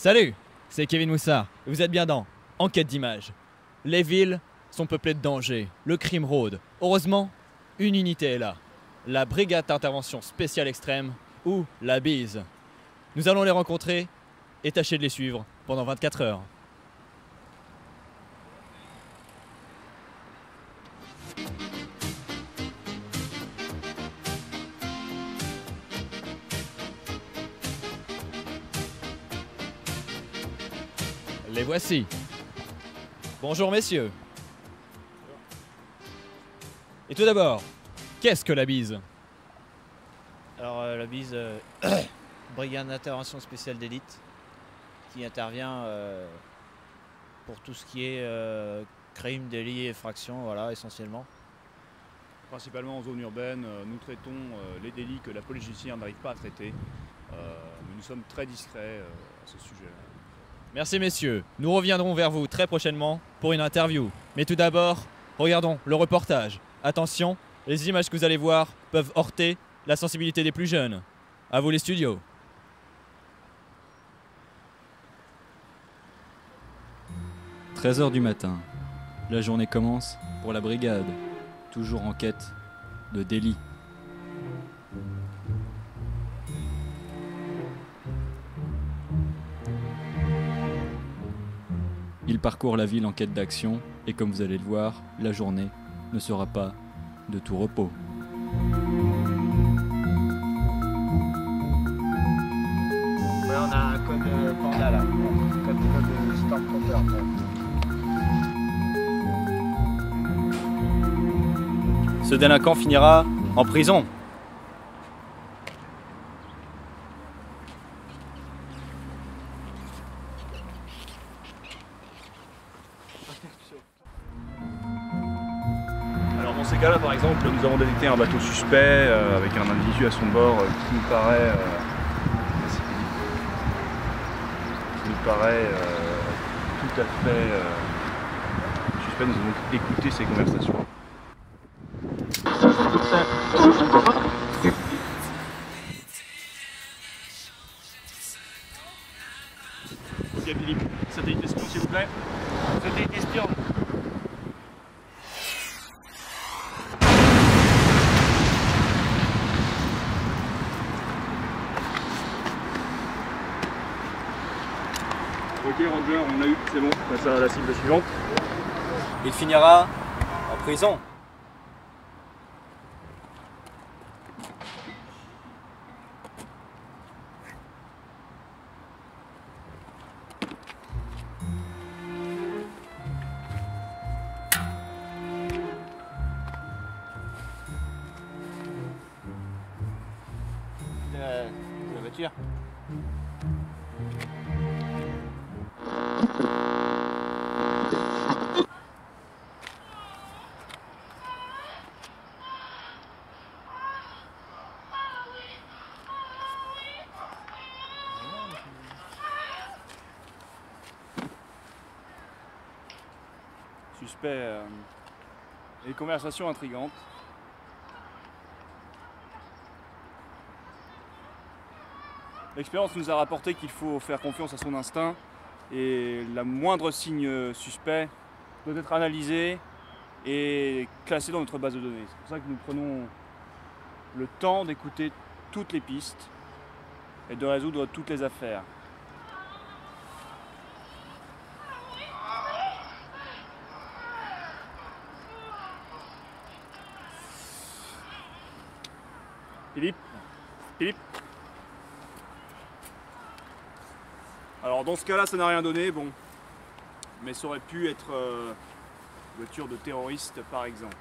Salut, c'est Kevin Moussard. Vous êtes bien dans Enquête d'images. Les villes sont peuplées de dangers, le crime rôde. Heureusement, une unité est là. La brigade d'intervention spéciale extrême ou la BISE. Nous allons les rencontrer et tâcher de les suivre pendant 24 heures. Les voici. Bonjour messieurs. Et tout d'abord, qu'est-ce que la BISE? Alors la BISE, brigade d'intervention spéciale d'élite, qui intervient pour tout ce qui est crime, délit, effraction, voilà, essentiellement. Principalement en zone urbaine, nous traitons les délits que la police judiciaire n'arrive pas à traiter. Mais nous sommes très discrets à ce sujet. Merci messieurs, nous reviendrons vers vous très prochainement pour une interview. Mais tout d'abord, regardons le reportage. Attention, les images que vous allez voir peuvent heurter la sensibilité des plus jeunes. À vous les studios. « 13h du matin. La journée commence pour la brigade, toujours en quête de délit. Ils parcourent la ville en quête d'action et comme vous allez le voir, la journée ne sera pas de tout repos. Ouais, on a un code panda là, code Stormtrooper. Ce délinquant finira en prison. Alors dans ces cas-là, par exemple, nous avons détecté un bateau suspect avec un individu à son bord qui nous paraît tout à fait suspect. Nous avons donc écouté ces conversations. Ok Philippe, satellite espion s'il vous plaît. Satellite espion. Ok Roger, on l'a eu, c'est bon, on passe à la cible suivante. Il finira en prison. La voiture. Suspect et conversations intrigantes. L'expérience nous a rapporté qu'il faut faire confiance à son instinct et la moindre signe suspect doit être analysé et classé dans notre base de données. C'est pour ça que nous prenons le temps d'écouter toutes les pistes et de résoudre toutes les affaires. Philippe. Alors dans ce cas-là, ça n'a rien donné, bon. Mais ça aurait pu être voiture de terroriste par exemple.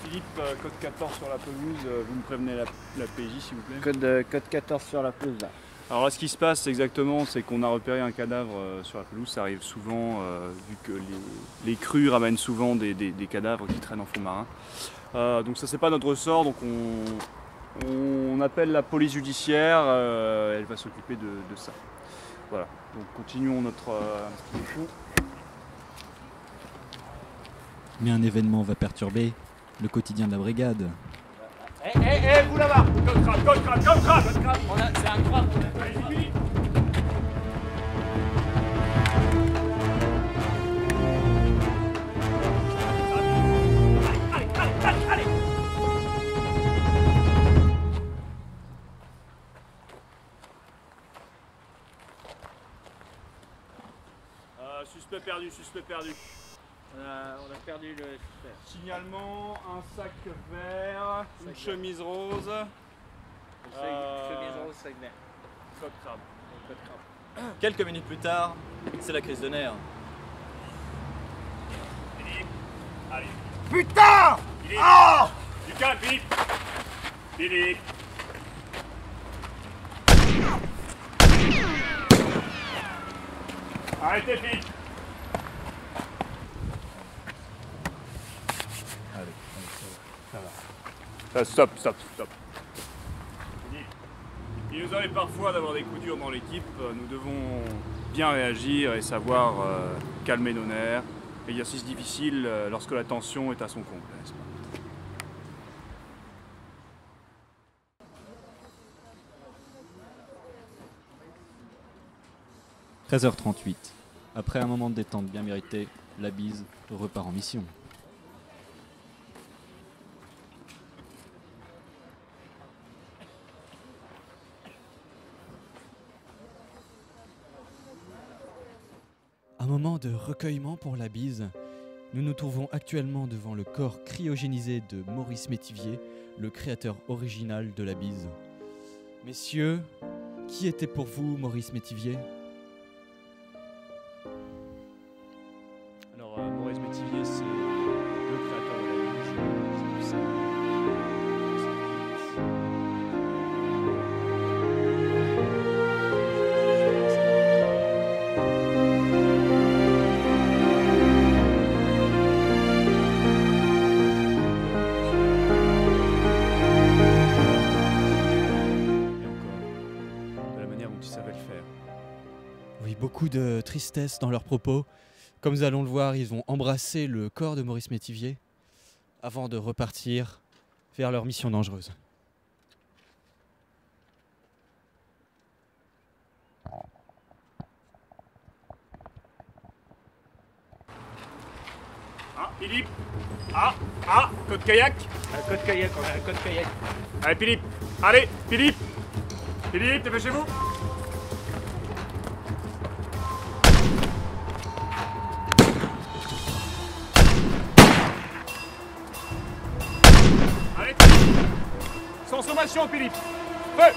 Philippe, code 14 sur la pelouse, vous me prévenez la PJ s'il vous plaît. Code 14 sur la pelouse là. Alors là, ce qui se passe exactement, c'est qu'on a repéré un cadavre sur la pelouse. Ça arrive souvent, vu que les crues ramènent souvent des cadavres qui traînent en fond marin. Donc ça, c'est pas notre ressort, donc on appelle la police judiciaire, elle va s'occuper de ça. Voilà, donc continuons notre investigation. Mais un événement va perturber le quotidien de la brigade. Hey, vous là-bas. Code crabe, code crabe, code crabe. C'est un crabe. Allez, Philippe. Suspect perdu, suspect perdu. On a perdu le suspect. Signalement, un sac vert, une chemise rose. Chemise rose, sac vert. Code crabe. Code crabe. Quelques minutes plus tard, c'est la crise de nerfs. Philippe, allez. Putain! Philippe. Ah! Du calme, Philippe. Philippe. Arrêtez, Philippe. Stop. Il nous arrive parfois d'avoir des coups durs dans l'équipe. Nous devons bien réagir et savoir calmer nos nerfs. Exercice difficile lorsque la tension est à son comble, n'est-ce pas? « 13h38. Après un moment de détente bien mérité, la bise repart en mission. Un moment de recueillement pour la bise. Nous nous trouvons actuellement devant le corps cryogénisé de Maurice Métivier, le créateur original de la bise. Messieurs, qui était pour vous Maurice Métivier ? Alors, Maurice Métivier, c'est le créateur de la bise. C'est pour ça. Oui, beaucoup de tristesse dans leurs propos. Comme nous allons le voir, ils vont embrasser le corps de Maurice Métivier avant de repartir vers leur mission dangereuse. Ah, Philippe. Code kayak. Code kayak, on a un code kayak. Allez, Philippe. Allez, Philippe. Philippe, dépêchez-vous. Allez, Philippe. Sans sommation, Philippe. Feu.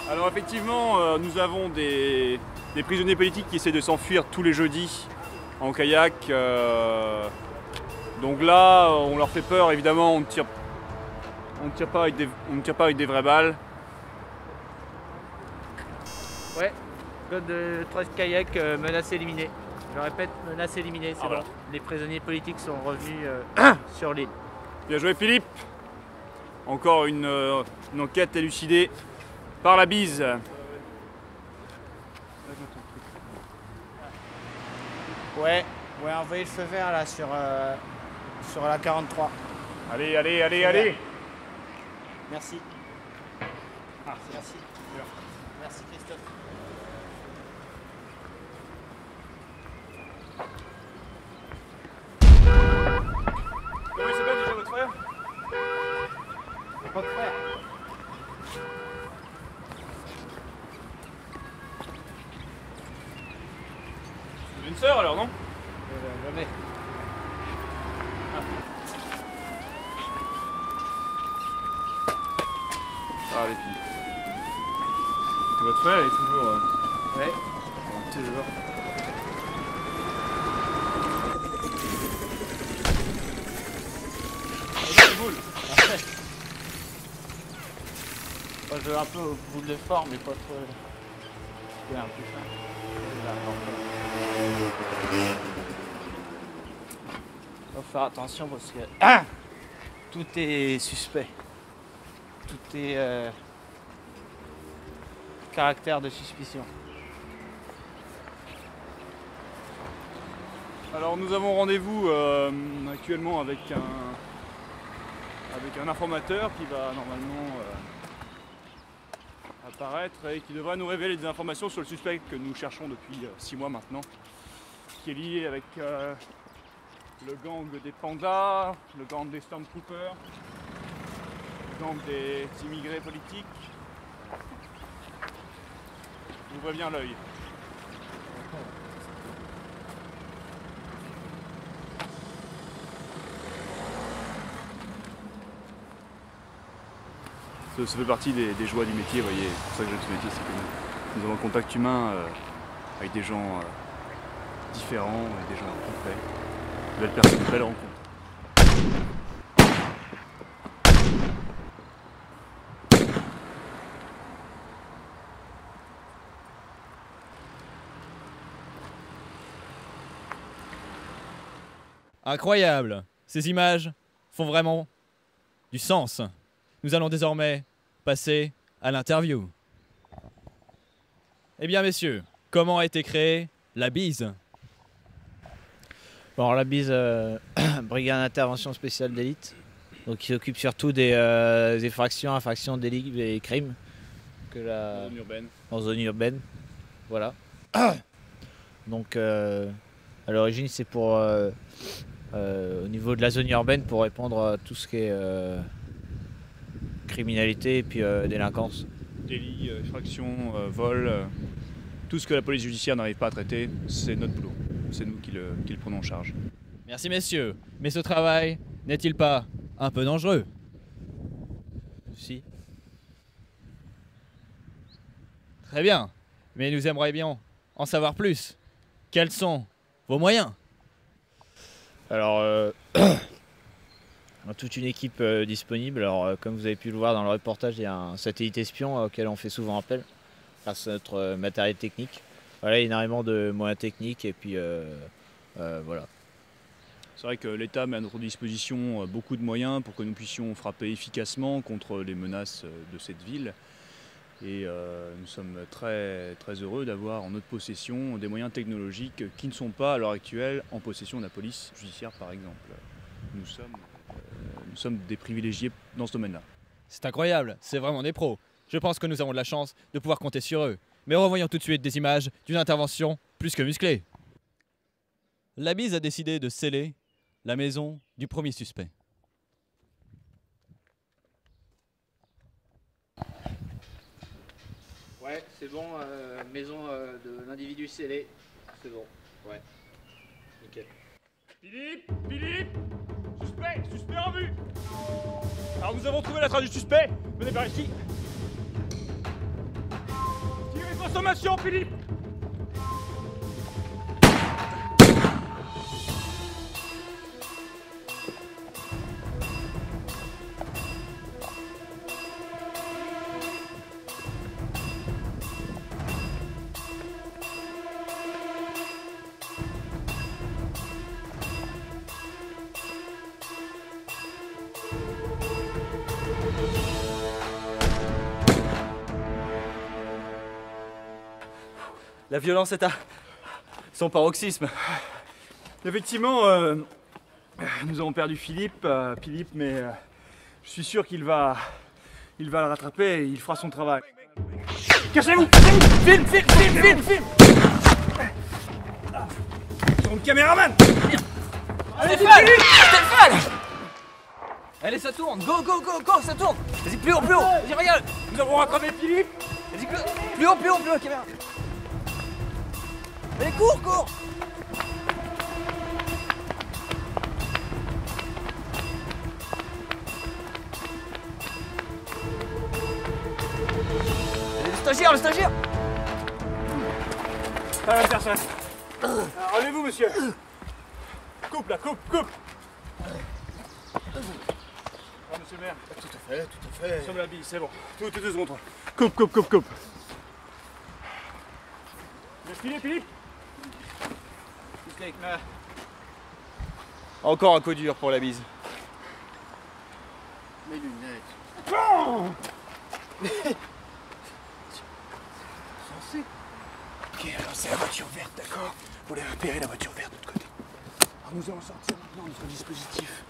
Alors effectivement, nous avons des prisonniers politiques qui essaient de s'enfuir tous les jeudis en kayak. Donc là, on leur fait peur, évidemment, on ne tire pas avec des vraies balles. Ouais, code 13 kayak, menace éliminée. Je répète, menace éliminée, c'est bon. Voilà. Les prisonniers politiques sont revenus sur l'île. Bien joué, Philippe. Encore une enquête élucidée par la bise. Ouais, envoyez le feu vert là sur la 43. Allez, allez, allez, allez. Merci. Ah, Merci. Merci Christophe. Comment il s'appelle déjà votre frère? Votre frère. C'est une sœur alors, non? Jamais. Ah, les filles. Votre frère est toujours... Ouais. toujours. Moi, je veux un peu au bout de l'effort, mais pas trop. C'est un peu ça. Faut faire attention parce que tout est suspect. Tout est caractère de suspicion. Alors nous avons rendez-vous actuellement avec un informateur qui va normalement apparaître et qui devrait nous révéler des informations sur le suspect que nous cherchons depuis 6 mois maintenant, qui est lié avec le gang des pandas, le gang des Stormtroopers, le gang des immigrés politiques. Ouvrez bien l'œil. Ça fait partie des joies du métier, vous voyez. C'est pour ça que j'aime ce métier, c'est que nous avons un contact humain avec des gens différents, avec des gens complets. De belles personnes, de belles rencontres. Incroyable! Ces images font vraiment du sens. Nous allons désormais passer à l'interview. Eh bien messieurs, comment a été créée la BISE? Bon, alors la BISE, Brigade d'intervention spéciale d'élite, donc qui s'occupe surtout des infractions, délits et crimes en zone urbaine. Voilà. Donc à l'origine c'est pour au niveau de la zone urbaine pour répondre à tout ce qui est criminalité et puis délinquance. Délits, effractions, vols, tout ce que la police judiciaire n'arrive pas à traiter, c'est notre boulot. C'est nous qui le prenons en charge. Merci messieurs, mais ce travail n'est-il pas un peu dangereux? Si. Très bien, mais nous aimerions bien en savoir plus. Quels sont vos moyens? Alors, on a toute une équipe disponible. Alors, comme vous avez pu le voir dans le reportage, il y a un satellite espion auquel on fait souvent appel grâce à notre matériel technique. Voilà, il y a énormément de moyens techniques et puis voilà. C'est vrai que l'État met à notre disposition beaucoup de moyens pour que nous puissions frapper efficacement contre les menaces de cette ville. Et nous sommes très, très heureux d'avoir en notre possession des moyens technologiques qui ne sont pas à l'heure actuelle en possession de la police judiciaire par exemple. Nous sommes des privilégiés dans ce domaine-là. C'est incroyable, c'est vraiment des pros. Je pense que nous avons de la chance de pouvoir compter sur eux. Mais revoyons tout de suite des images d'une intervention plus que musclée. La BISE a décidé de sceller la maison du premier suspect. Ouais, c'est bon, maison de l'individu scellé, c'est bon, ouais, nickel. Philippe, suspect en vue. Alors nous avons trouvé la trace du suspect, venez par ici. Tirez consommation, Philippe. La violence est à son paroxysme. Effectivement, nous avons perdu Philippe, mais je suis sûr qu'il va le rattraper et il fera son travail. Cachez-vous! Filme! Sur le caméraman! Allez, Stéphane! Allez, ça tourne! Go, ça tourne! Vas-y, plus haut! Vas-y, regarde! Nous avons rattrapé Philippe! Vas-y, plus haut, caméra! Allez, cours! Allez, le stagiaire! Ça va faire ça. Relevez-vous, monsieur. Coupe. Ah, monsieur le maire. Tout à fait. Nous sommes la bille, c'est bon. Tout est secondes. Coupe. Philippe. Encore un coup dur pour la bise. Mes lunettes. Censé. Ok, alors c'est la voiture verte, d'accord? Vous l'avez repéré, la voiture verte de l'autre côté. Alors nous allons sortir maintenant notre dispositif.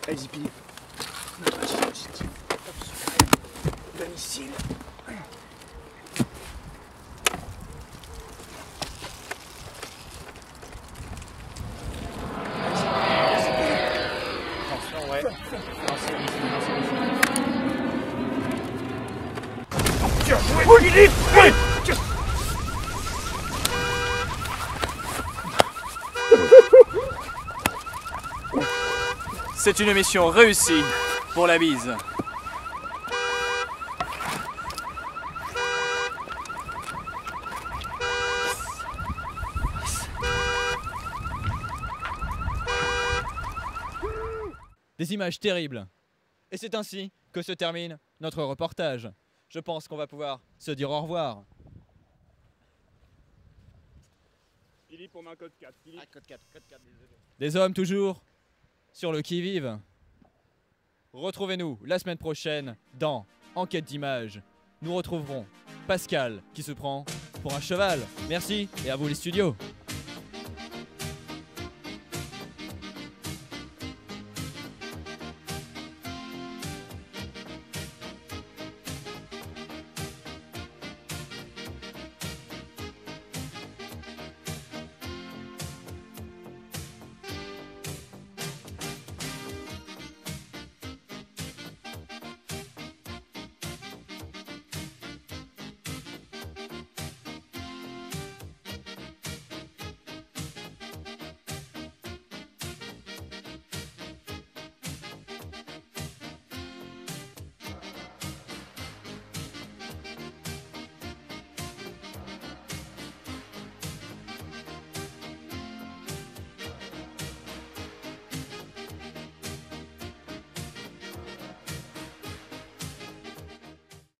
Allez-y, Philippe. Notre dispositif top secret de missile. Attention, ouais. Lancez le missile, lancez le missile. Tiens, jouez, Philippe! C'est une mission réussie pour la bise. Des images terribles. Et c'est ainsi que se termine notre reportage. Je pense qu'on va pouvoir se dire au revoir. Philippe, on met un code 4. Philippe. Ah, code 4, désolé. Des hommes toujours sur le qui-vive. Retrouvez-nous la semaine prochaine dans Enquête d'images. Nous retrouverons Pascal qui se prend pour un cheval. Merci et à vous les studios.